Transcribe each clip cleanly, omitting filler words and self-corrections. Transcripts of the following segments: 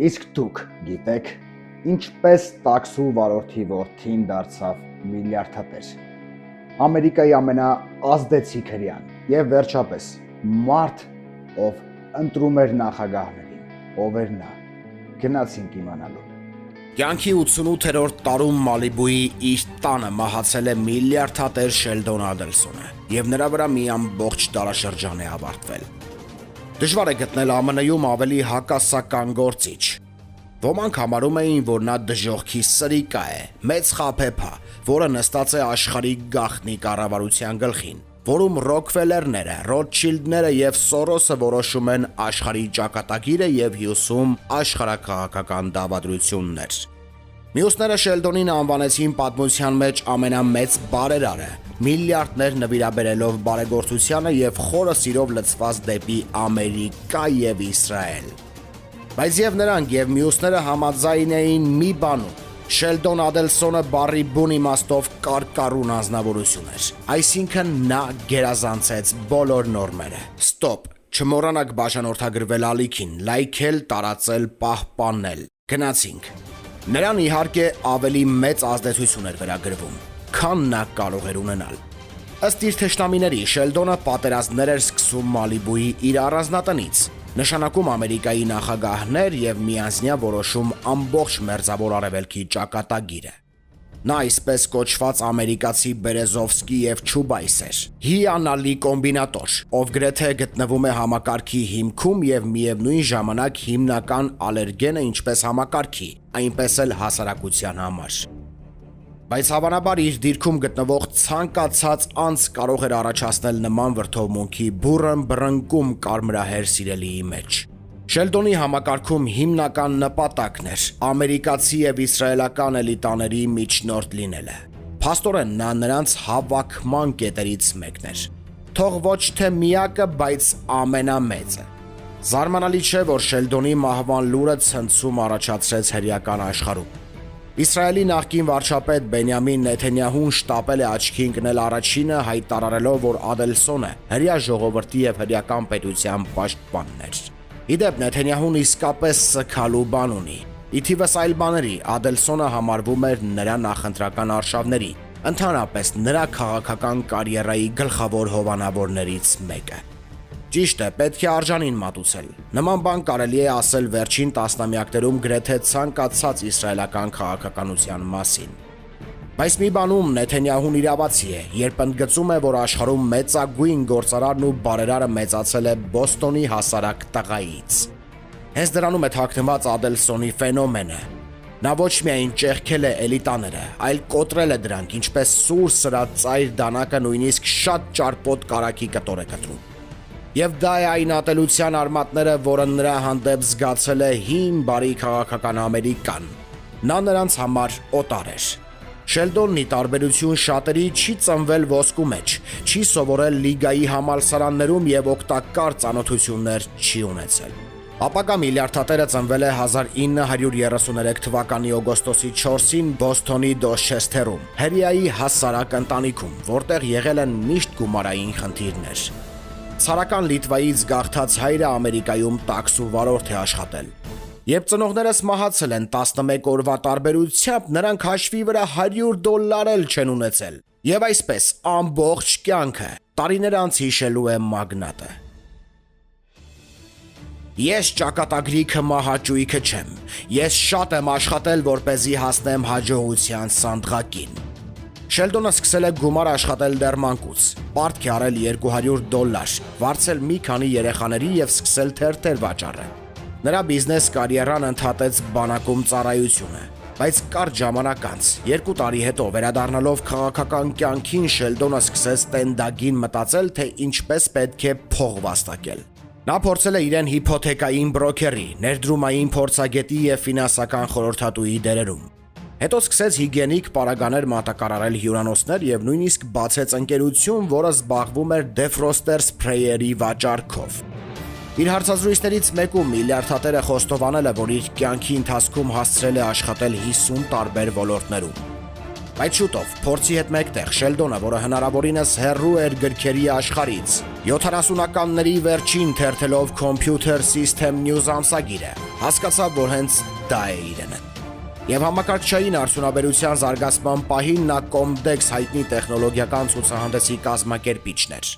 Իսկ դուք գիտեք, ինչպես տաքսու վարորդի որդին դարձավ միլիարդատեր։ Ամերիկայի ամենաազդեցիկ հրեան եւ վերջապես մարդ, ով ընտրում էր նախագահներին, ով էր նա։ Գնացինք իմանալու։ Կյանքի 88-րդ տարում Մալիբուի իր տանը մահացել է միլիարդատեր Շելդոն Ադելսոնը եւ նրա վրա մի ամբողջ դարաշրջան է ավարտվել։ Դժվար է գտնել ԱՄՆ-ում ավելի հակասական գործիչ։ Ոմանք համարում էին, որ նա դժոխքի սրիկա է, մեծ խաբեբա, որը նստած է աշխարհի գաղտնի կառավարության գլխին, որում Ռոքֆելերները, Ռոթշիլդները եւ Սորոսը որոշում են աշխարհի ճակատագիրը եւ հյուսում աշխարհակաղակական դավադրություններ։ Մյուսները Շելդոնին անվանեցին պատմության մեջ ամենամեծ բարերարը, միլիարդներ նվիրաբերելով բարեգործությանը եւ խորը սիրով լցված դեպի Ամերիկա եւ Իսրայել։ Բայց եւ նրանք եւ մյուսները համաձայն էին մի բանում. Շելդոն Ադելսոնը բառի բուն իմաստով կարկառուն անձնավորություն էր, այսինքն նա գերազանցեց բոլոր նորմերը։ Ստոպ, չմոռանաք բաժանորդագրվել ալիքին, լայքել, տարածել, պահպանել։ Գնացինք։ Նրան իհարկե ավելի մեծ ազդեցություն էր վերագրվում, քան նա կարող էր ունենալ։ Ըստ իր թշնամիների, Շելդոնը պատերազմներ էր սկսում Մալիբուի իր առանձնատնից, նշանակում Ամերիկայի նախագահներ եւ միանձնյա որոշում ամբողջ մերձավոր արևելքի ճակատագիրը։ Նա այսպես կոչված ամերիկացի Բերեզովսկի եւ Չուբայս էր, հիանալի կոմբինատոր, ով գրեթե գտնվում է համակարգի հիմքում եւ միևնույն ժամանակ հիմնական ալերգենը ինչպես համակարգի, այնպես էլ հասարակության համար։ Բայց հավանաբար իր դիրքում գտնվող ցանկացած անձ կարող էր առաջացնել նման վրդովմունքի բուռն բռնկում կարմրահեր սիրելիի մեջ։ Շելդոնի համակարգում հիմնական նպատակն էր ամերիկացի եւ իսրայելական էլիտաների միջնորդ լինելը։ Փաստորեն նա նրանց հավաքման կետերից մեկն էր։ Թող ոչ թե միակը, բայց ամենամեծը։ Զարմանալի չէ, որ Շելդոնի մահվան լուրը ցնցում առաջացրեց հրեական աշխարհում։ Իսրայելի նախկին վարչապետ Բենյամին Նեթանյահուն շտապել է աչքի ընկնել առաջինը, հայտարարելով, որ Ադելսոնը հրեա ժողովրդի եւ հրեական պետության պաշտպանն էր։ Իդեպ Նեթանյահուն իսկապես սգալու բան ունի։ Ի թիվս այլ բաների, Ադելսոնը համարվում էր նրա նախընտրական արշավների, ընդհանրապես նրա քաղաքական կարիերայի գլխավոր հովանավորներից մեկը։ Ճիշտ է, պետք է արժանին մատուցել։ Նման բան կարելի է ասել վերջին տասնամյակներում գրեթե ցանկացած իսրայելական քաղաքականության մասին։ Բայց մի բանում Նեթանյահուն իրավացի է, երբ ընդգծում է, որ աշխարհում մեծագույն գործարարն ու բարերարը մեծացել է Բոստոնի հասարակ տղայից։ Հենց դրանում է թաքնված Ադելսոնի ֆենոմենը։ Նա ոչ միայն ճեղքել է էլիտաները, այլ կոտրել է դրանք, ինչպես սուր սրած ծայր դանակը նույնիսկ շատ ճարպոտ կարագի կտոր է կտրում։ Եվ դա է այն ատելության արմատները, որը նրա հանդեպ զգացել է հին բարի քաղաքական Ամերիկան։ Նա նրանց համար օտար էր։ Շելդոնն ի տարբերություն շատերի չի ծնվել ոսկու մեջ, չի սովորել լիգայի համալսարաններում եւ օգտակար ծանոթություններ չի ունեցել։ Ապակա միլիարդատերը ծնվել է 1933 թվականի օգոստոսի 4-ին Բոստոնի Դորչեսթերում, հրեայի հասարակ ընտանիքում, որտեղ եղել են միշտ գումարային խնդիրներ։ Ցարական Լիտվայից գաղթած հայրը Ամերիկայում տաքսու վարորդ է աշխատել։ Երբ ծնողներս մահացել են 11 օրվա տարբերությամբ, նրանք հաշվի վրա $100 էլ չեն ունեցել։ Եվ այսպես ամբողջ կյանքը տարիներ անց հիշելու է մագնատը։ Ես ճակատագրի քմահաճույքը չեմ։ Ես շատ եմ աշխատել, որպեսզի հասնեմ հաջողության սանդղակին։ Շելդոնը սկսել է գումար աշխատել դեռ մանկուց, պարտք է արել $200, վարձել մի քանի երեխաների եւ սկսել թերթեր վաճառել։ Նրա բիզնես կարիերան ընդհատեց բանակում ծառայությունը, բայց կարճ ժամանակ անց, 2 տարի հետո վերադառնալով քաղաքական կյանքին, Շելդոնը սկսեց տենդագին մտածել, թե ինչպես պետք է փող վաստակել։ Նա փորձել է իրեն հիփոթեկային բրոքերի, ներդրումային փորձագետի եւ ֆինանսական խորհրդատուի դերերում։ Հետո սկսեց հիգիենիկ պարագաներ մատակարարել հյուրանոցներ եւ նույնիսկ բացեց ընկերություն, որը զբաղվում էր դեֆրոստեր սփրեյերի վաճառքով։ Իր հարցազրույցներից մեկում միլիարդատերը խոստովանել է, որ իր կյանքի ընթացքում հասցրել է աշխատել 50 տարբեր ոլորտներում։ Բայց շուտով, փորձի հետ մեկտեղ Շելդոնը, որը հնարավորինս հեռու էր գրքերի աշխարհից, 70-ականների վերջին թերթելով Computer System News ամսագիրը, Հասկացավ, որ հենց դա է իրենը։ Եվ համակարգչային արդյունաբերության զարգացման պահին նա Comdex հայտնի տեխնոլոգիական ցուցահանդեսի կազմակերպիչն էր։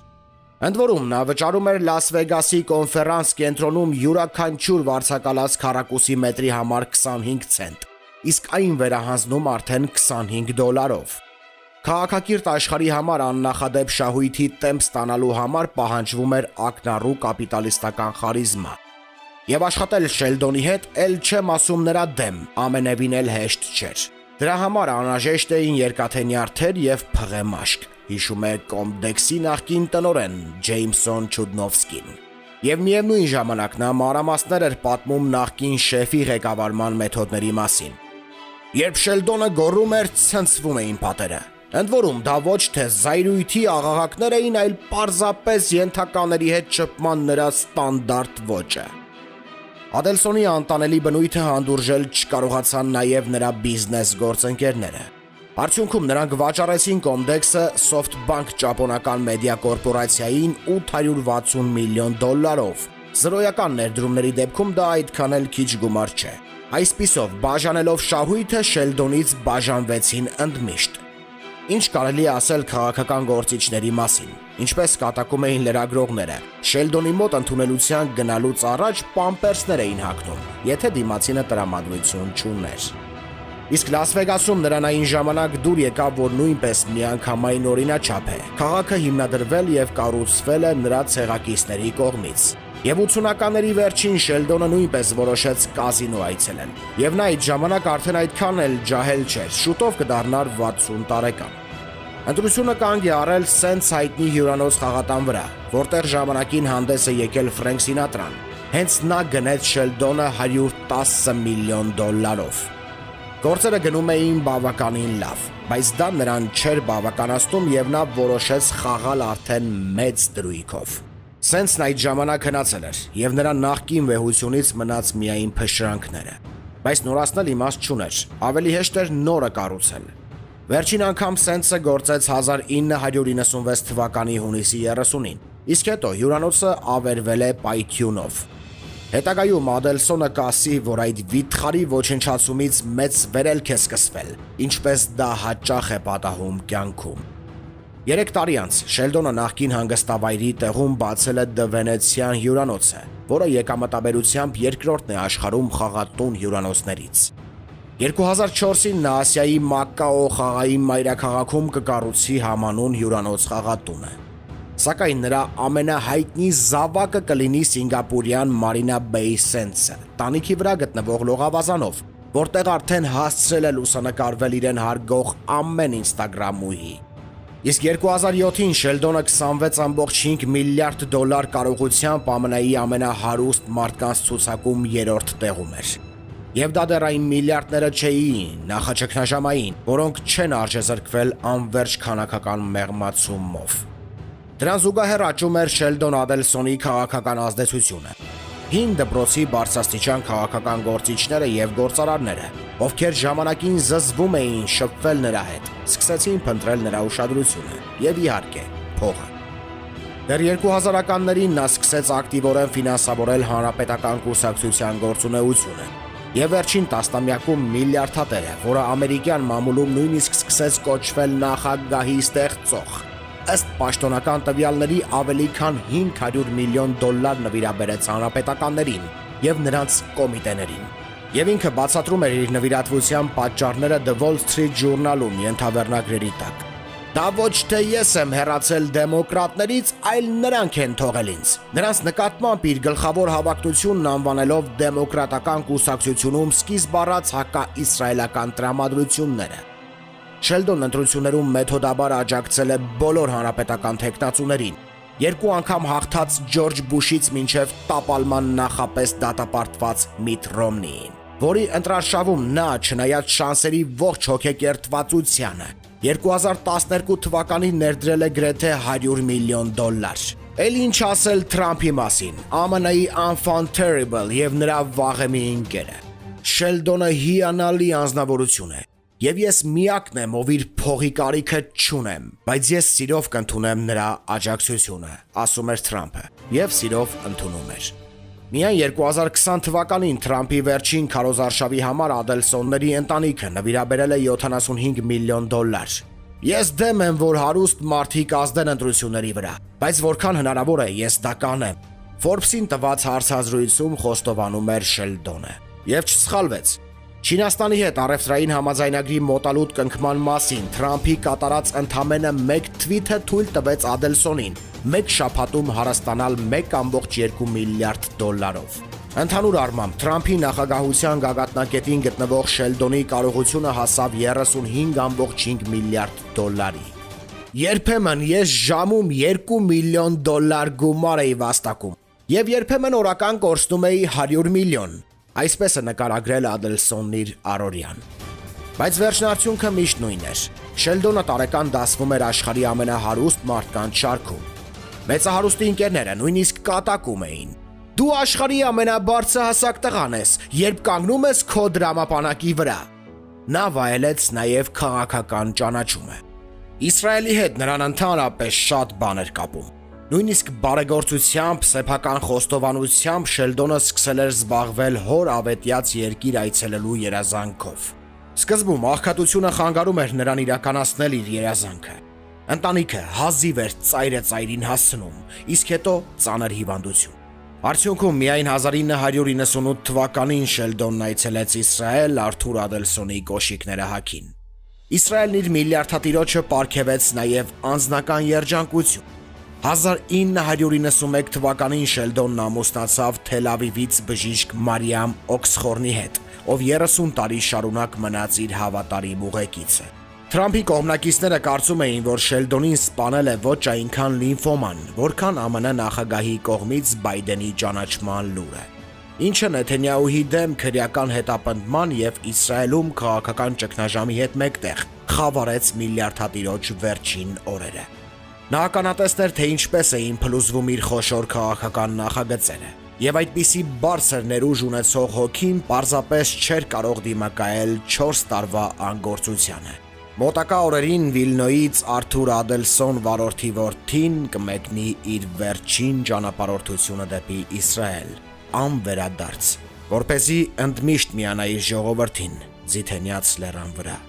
Ընդ որում նա վճարում էր Լաս Վեգասի կոնֆերանս կենտրոնում յուրաքանչյուր վարձակալած քառակուսի մետրի համար 25 ցենտ, իսկ այն վերահանձնում արդեն $25։ Քաղաքակիրթ աշխարհի համար աննախադեպ շահույթի տեմպ ստանալու համար պահանջվում էր ակնառու կապիտալիստական խարիզմա։ Եվ աշխատել Շելդոնի հետ էլ չեմ ասում նրա դեմ, ամենևին էլ հեշտ չէր։ Դրա համար անհրաժեշտ էին երկաթե նյարդեր եւ փղեմաշկ, հիշում է Comdex-ի նախկին տնօրեն Ջեյմսոն Չուդնովսկին։ Եվ միևնույն ժամանակ նա մանրամասներ էր պատմում նախկին շեֆի ղեկավարման մեթոդների մասին։ Երբ Շելդոնը գոռում էր, ցնցվում էին պատերը։ Ընդ որում դա ոչ թե զայրույթի աղաղակներ էին, այլ պարզապես ենթակաների հետ շփման նրա ստանդարտ ոճը։ Ադելսոնի անտանելի բնույթը հանդուրժել չկարողացան նաև նրա բիզնես գործընկերները։ Արդյունքում նրանք վաճառեցին Comdex-ը SoftBank ճապոնական մեդիա կորպորացիային $860 միլիոն։ Զրոյական ներդրումների դեպքում դա այդքան էլ քիչ գումար չէ։ Այսպիսով, բաժանելով շահույթը Շելդոնից բաժանվեցին ընդմիշտ։ Ինչ կարելի է ասել քաղաքական գործիչների մասին, ինչպես կատակում էին լրագրողները, Շելդոնի մոտ ընդունելության գնալուց առաջ պամպերսներ էին հագնում, եթե դիմացինը տրամադրություն չուներ։ Իսկ Լաս Վեգասում նրան այն ժամանակ դուր եկավ, որ նույնպես միանգամայն օրինաչափ է։ Քաղաքը հիմնադրվել եւ կառուցվել է նրա ցեղակիցների կողմից։ Եվ 80-ականների վերջին Շելդոնը նույնպես որոշեց կազինո այցելել։ Եվ նա այդ ժամանակ արդեն այդքան էլ ջահել չէր, շուտով կդառնար 60 տարեկան։ Ընտրությունը կանգ է առել Սենթս հայտնի հյուրանոց խաղատան վրա, որտեղ ժամանակին հանդես է եկել Ֆրենք Սինատրան։ Հենց նա գնեց Շելդոնը $110 միլիոն։ Գործերը գնում էին բավականին լավ, բայց դա նրան չէր բավականացնում եւ նա որոշեց խաղալ արդեն մեծ դրույքով։ Սենթսն այդ ժամանակ հնացել էր եւ նրա նախկին վեհությունից մնաց միայն փշրանքները։ Բայց նորացնել իմաստ չուներ, ավելի հեշտ էր նորը կառուցել։ Վերջին անգամ Սենթսը գործեց 1996 թվականի հունիսի 30-ին, իսկ հետո հյուրանոցը ավերվել է պայթյունով։ Հետագայում Ադելսոնը կասի, որ այդ վիթխարի ոչնչացումից մեծ վերելք է սկսվել, ինչպես դա հաճախ է պատահում կյանքում։ 3 տարի անց Շելդոնը նախկին հանգստավայրի տեղում բացել է The Venetian հյուրանոցը, որը եկամտաբերությամբ երկրորդն է աշխարհում խաղատուն հյուրանոցներից։ 2004-ին նա Ասիայի Մակկաո խաղային մայրաքաղաքում կկառուցի համանուն հյուրանոց խաղատունը։ Սակայն նրա ամենահայտնի զավակը կլինի սինգապուրյան Marina Bay Sands-ը, տանիքի վրա գտնվող լողավազանով, որտեղ արդեն հասցրել է լուսանկարվել իրեն հարգող ամեն Instagram-ուհի։ Իսկ 2007-ին Շելդոնը $26.5 միլիարդ կարողությամբ ԱՄՆ-ի ամենահարուստ մարդկանց ցուցակում 3-րդ տեղում էր։ Եվ դա դեռ այն միլիարդները չէին, նախաճգնաժամային, որոնք չեն արժեզրկվել անվերջ քանակական մեղմացումով։ Դրան զուգահեռ աճում էր Շելդոն Ադելսոնի քաղաքական ազդեցությունը։ Հին դպրոցի բարձրաստիճան քաղաքական գործիչները եւ գործարարները, ովքեր ժամանակին զզվում էին շփվել նրա հետ, սկսեցին փնտրել նրա ուշադրությունը եւ իհարկե փողը։ Դեռ 2000-ականներին նա սկսեց ակտիվորեն ֆինանսավորել հանրապետական կուսակցության գործունեությունը եւ վերջին տասնամյակում միլիարդատեր է, որը ամերիկյան մամուլում նույնիսկ սկսեց կոչվել նախագահի ստեղծող։ Ըստ պաշտոնական տվյալների ավելի քան $500 միլիոն նվիրաբերեց հանրապետականներին եւ նրանց կոմիտեներին։ Եվ ինքը բացատրում էր իր նվիրատվության պատճառները The Wall Street Journal-ում ենթավերնագրերի տակ։ Դա ոչ թե ես եմ հեռացել դեմոկրատներից, այլ նրանք են թողել ինձ։ Նրանց նկատմամբ իր գլխավոր հավակնությունն անվանելով դեմոկրատական կուսակցությունում սկիզբ առած հակաիսրայելական տրամադրությունները։ Շելդոնն ընտրություններում մեթոդաբար աջակցել է բոլոր հանրապետական թեկնածուներին, 2 անգամ հաղթած Ջորջ Բուշից մինչև տապալման նախապես դատապարտված Միթ Ռոմնիին, որի ընտրարշավում նա, չնայած շանսերի ողջ հոգեկերտվածությանը, 2012 թվականին ներդրել է գրեթե $100 միլիոն։ Էլ ինչ ասել Թրամփի մասին, ԱՄՆ-ի enfant terrible եւ նրա վաղեմի ընկերը։ Շելդոնը հիանալի անձնավորություն է, եւ ես միակն եմ, ով իր փողի կարիքը չունեմ, բայց ես սիրով կընդունեմ նրա աջակցությունը, ասում էր Թրամփը, եւ սիրով ընդունում էր։ Միայն 2020 թվականին Թրամփի վերջին քարոզարշավի համար Ադելսոնների ընտանիքը նվիրաբերել է $75 միլիոն։ Ես դեմ եմ, որ հարուստ մարդիկ ազդեն ընտրությունների վրա, բայց որքան հնարավոր է ես դա կանեմ։ Forbes-ին տված հարցազրույցում խոստովանում էր Շելդոնը։ Եվ չսխալվեց։ Չինաստանի հետ առևտրային համաձայնագրի մոտալուտ կնքման մասին Թրամփի կատարած ընդամենը մեկ թվիթը թույլ տվեց Ադելսոնին մեկ շաբաթում հարստանալ $1.2 միլիարդ։ Ընդհանուր առմամբ Թրամփի նախագահության գագաթնակետին գտնվող Շելդոնի կարողությունը հասավ $35.5 միլիարդ։ Երբեմն ես ժամում $2 միլիոն գումար էի վաստակում, եւ երբեմն օրական կորցնում էի $100 միլիոն։ Այսպես է նկարագրել Ադելսոնն իր առօրյան։ Բայց վերջնարդյունքը միշտ նույնն էր։ Շելդոնը տարեկան դասվում էր աշխարհի ամենահարուստ մարդկանց շարքում։ Մեծահարուստի ընկերները նույնիսկ կատակում էին. «Դու աշխարհի ամենաբարձրահասակ տղան ես, երբ կանգնում ես քո դրամապանակի վրա»։ Նա վայելեց նաև քաղաքական ճանաչումը։ Իսրայելի հետ նրան ընդհանրապես շատ բան էր կապում։ Նույնիսկ բարեգործությամբ, սեփական խոստովանությամբ Շելդոնը սկսել էր զբաղվել հոր ավետյաց երկիր այցելելու երազանքով։ Սկզբում աղքատությունը խանգարում էր նրան իրականացնել իր երազանքը։ Ընտանիքը հազիվ էր ծայրը ծայրին հասցնում, իսկ հետո ծանր հիվանդություն։ Արդյունքում միայն 1998 թվականին Շելդոնն այցելեց Իսրայել Արթուր Ադելսոնի կոշիկները հագին։ Իսրայելն իր միլիարդատիրոջը պարգևեց նաև անձնական երջանկություն։ 1991 թվականին Շելդոնն ամուսնացավ Թել Ավիվից բժիշկ Մարիամ Օքսխորնի հետ, ով 30 տարի շարունակ մնաց իր հավատարիմ ուղեկիցը։ Թրամփի կողմնակիցները կարծում էին, որ Շելդոնին սպանել է ոչ այնքան լիմֆոման, որքան ԱՄՆ նախագահի կողմից Բայդենի ճանաչման լուրը, ինչը Նեթանյահուի դեմ քրեական հետապնդման եւ Իսրայելում քաղաքական ճգնաժամի հետ մեկտեղ խավարեց միլիարդատիրոջ վերջին օրերը։ Նա ականատեսներ, թե ինչպես էին փլուզվում իր խոշոր քաղաքական նախագծերը, եւ այդպիսի բարձր ներուժ ունեցող հոգին պարզապես չէր կարող դիմակայել 4 տարվա անգործությանը։ Մոտակա օրերին Վիլնոյից Արթուր Ադելսոն վարորդի որդին կմեկնի իր վերջին ճանապարհորդությունը դեպի Իսրայել, անվերադարձ, որպեսզի ընդմիշտ միանա իր ժողովրդին Ձիթենյաց լեռան վրա։